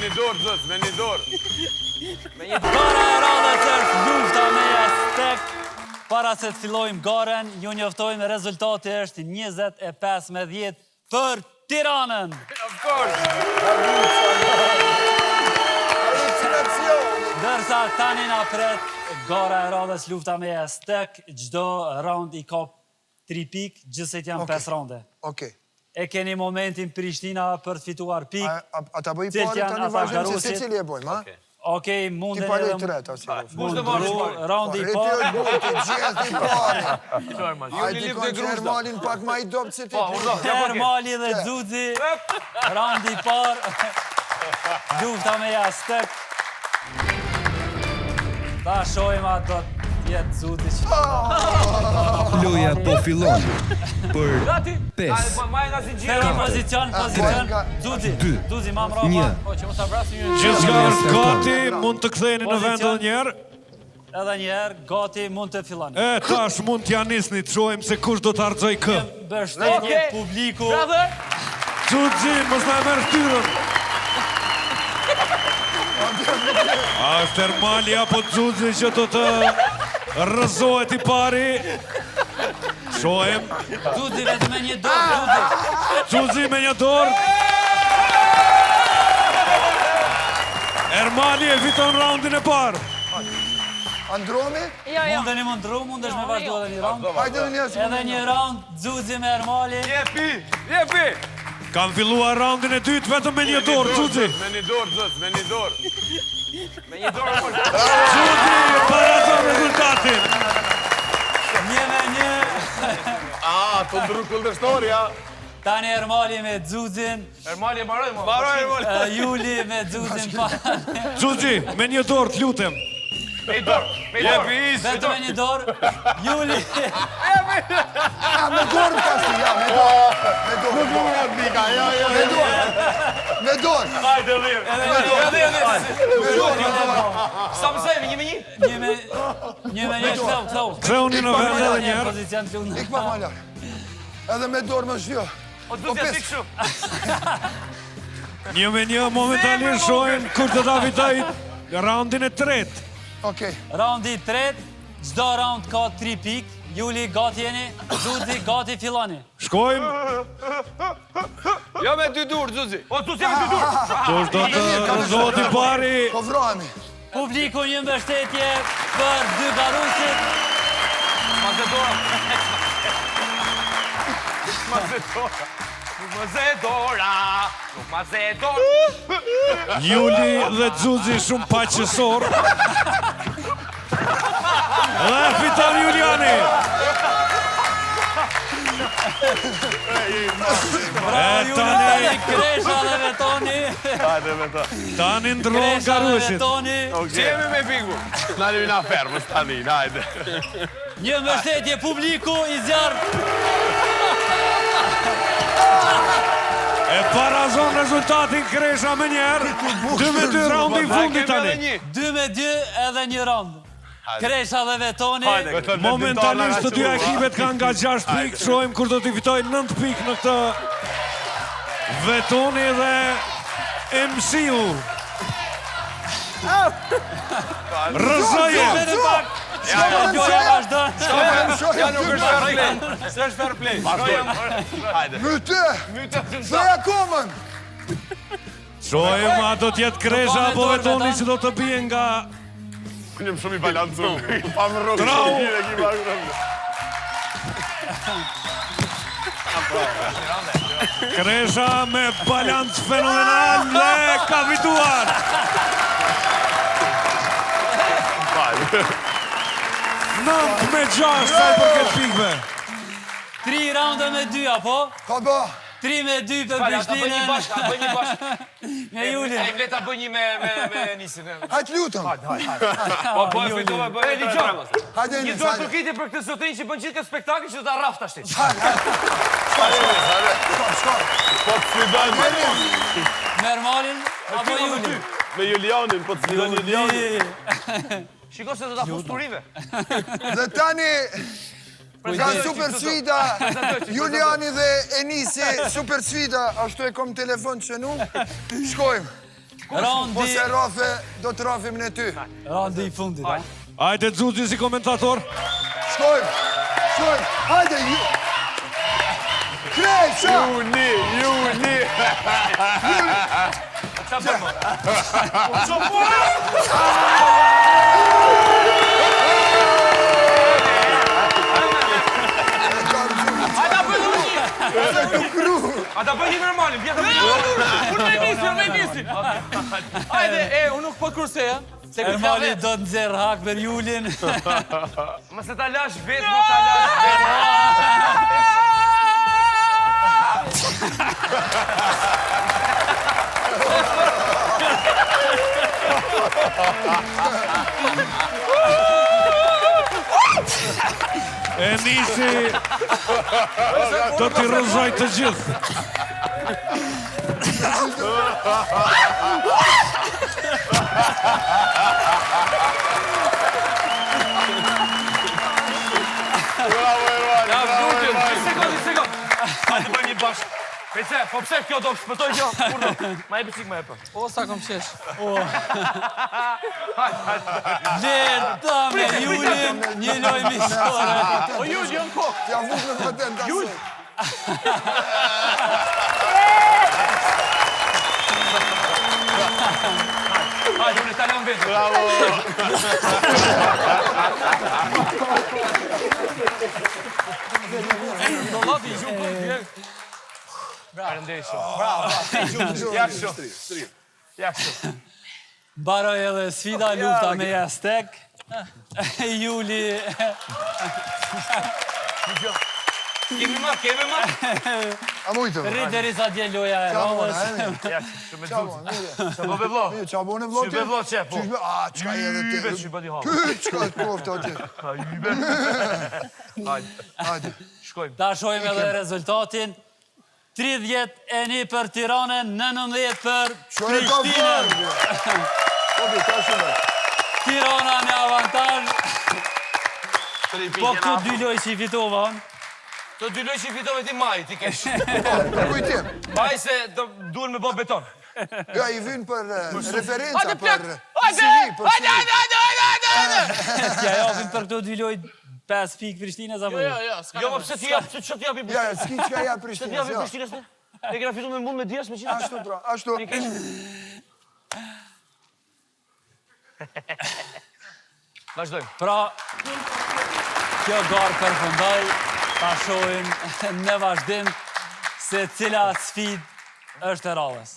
një dorë, zës, me një dorë. Gara e radhës është lufta me Aztek. Para se të fillojmë garen, ju njoftojmë rezultati është 25-10 për Tiranën. Of course. Dërsa tani na pret gara e radhës lufta me Aztek, çdo round i ka 3 pikë, gjithsesi janë 5 raunde. Okej. E keni momentin Prishtina për të fituar pikë. A ta bëj parë tani vazhdim se secili e bojmë, ha? Okej, munden Ti pale të reta, si. raundi i parë. Ajde ti konë që Ermalin pak ma i dopë se ti. Ermali dhe Xuzi, raundi i parë. Lufta me Aztek. Ta shojmë atë do t'jetë Xuzi që... Loja po fillon për 5, Pozicion. Xuzi, ma mrapa. Gjithçka është gati, mund të ktheheni në vend edhe njerë. Edhe njerë, gati mund të filloni. E, tash mund t'ja nisni, të shohim se kush do t'arxoj kë. Mbështetje publiku. Xuzi, mos na merr ftyrën. A është Ermali apo Xuzi që do të rrëzohet i pari? Shohem. Xuzi vetëm me një dorë, Xuzi me një dorë. Ermali e fiton raundin e parë. Andromi? Mundeni më ndru, mundesh me vazhdo edhe një round. Hajde dhe njësë. Edhe një round, Xuzi me Ermali. Jepi. Kam filluar raundin e dytë vetëm me një dorë, Xuzi. Me një dorë, zës, me një dorë. Xuzi parazon rezultatin. 1-1. Të ndru kundërshtori, ja. Tani Ermali me Xuzin. Ermali e maroj, Ermali. Juli me Xuzin pa. Xuzi, me një dorë, të lutem. Me dorë. Vetëm me një dorë. Juli. Me dorë pasi, ja, me dorë. Me dorë. Hajde, lirë. Sa më sejmë, 1-1? 1-1, këthau. Ktheuni në vend edhe njerë. Pozicion të lundë. Ik pa ma larë. Edhe me dorë më shvjo. O, du t'ja fikë shumë. 1-1 momentalisht shohim kur do ta fitoj raundin e tretë. Okej. Raundi i tretë, çdo raund ka 3 pikë. Juli, gati jeni. Xuzi, gati filloni. Shkojmë. Jo me 2 durë, Xuzi. O, Xuzi me 2 durë. Kush do të rrëzohet i pari? Po vrohemi. Publiku një mbështetje për 2 garusit. Nuk ma zedora. Juli dhe Xuzi shumë paqësor. Dhe fiton Juliani. Tani Kresha dhe Vetoni. Tani ndron garuesit. Që jemi me piku? Nalimi na fermës tani, hajde. Një mbështetje publiku i zjarë. E parazon rezultatin Kresha me njerë. 2-2 raundi i fundit tani. 2-2 edhe një round. Kresha dhe Vetoni. Momentalisht të dy ekipet kanë nga 6 pikë. Shohim kur do t'i fitoj 9 pikë në këtë Vetoni dhe MC-u. Rëzoje. Ja, nuk është fair play. Myte! Theja komën! Shohim a do t'jetë Kresha apo Vetoni që do të bie nga... Unë jem shumë i balancu. Pa më rrugë. Trau! Kresha me balans fenomenal dhe ka fituar! 9-6 sa i përket pikëve. 3 raunde me 2, apo? Ka ba! 3-2 për Prishtinën. Bëj një bashkë. Me Julin. E le ta bëj një me Nisin. Hajtë lutëm! Po e fitova bëj. E ligjon. Hajde Një dorë përkiti për këtë zotërin që bën gjithë këtë spektakël që do ta rraf tash ti. Po të sfidojmë. Me Ermalin apo Julin? Me Julianin, po të sfidojmë Julianin. Shiko se do ta fusturive. Dhe tani ka super sfida Juliani dhe Enisi, super sfida, ashtu e kom telefon që nu. Shkojmë. Po se rafe, do të rafim në ty. Randi i fundit, ha? Hajde Xuzi si komentator. Shkojmë, hajde, ju. Krej, qa? Juni. Qa për më? Ata bëj një normalin, bjeta për një. Unë me nisi. Hajde, unë nuk po kurse, ja? Ermali do të nxerë hak për Julin. Më se ta lash vetë, më ta lash vetë. E nisi do t'i rëzoj të gjithë. Sekund. Hajde bëj një bashkë. Pejse, po pse kjo do shpëtoj kjo? Kurdo, ma e pësik, ma e për. O, sa kom qesh. Leta me Julin, një loj misore. O Jul, jo në kokë. Ja vuk në vëtën të asoj. Hajde, unë e talon vetë. Do lati, gjumë, Bravo. Jakë shumë. Baroj edhe sfida lufta me Aztek. Juli... Kemi ma. A mujtë? Rrit deri sa dje loja e Romës. Jakë, shumë e Qa bo, dzuzë. mirë. Qa bo be vlo? Qa bo në vlotin? Qybe vlo që, po. Qybe, qka edhe ti? Ybe që bëdi hapë. Qka të koftë aty? Hajde. Shkojmë. Ta shojmë edhe rezultatin. 31 për Tiranën, 19 për Qo e ka Prishtinën. vërë? Obi, ta shumë. Tirana me avantaj. Po këtu dy loj që i fitova. Të dy loj që i fitove ti maj, ti kesh. Kujtim. Maj se duhen me bo beton. Ja, i vynë për referenca, Hajde, për plak! CV, për CV. T'ja japin për këto dy loj 5 pikë Prishtinës apo jo? Jo, ma pëse ti japi, që ti japi Ja, s'ki qka ja Pëse ti Prishtinës, japi ja. Prishtinës ne? E kena fitu me mund me djes me qina. Ashtu, pra, ashtu. Vazhdojmë. Pra, kjo garë përfundoj, ta shohim në vazhdim se cila sfid është e radhës.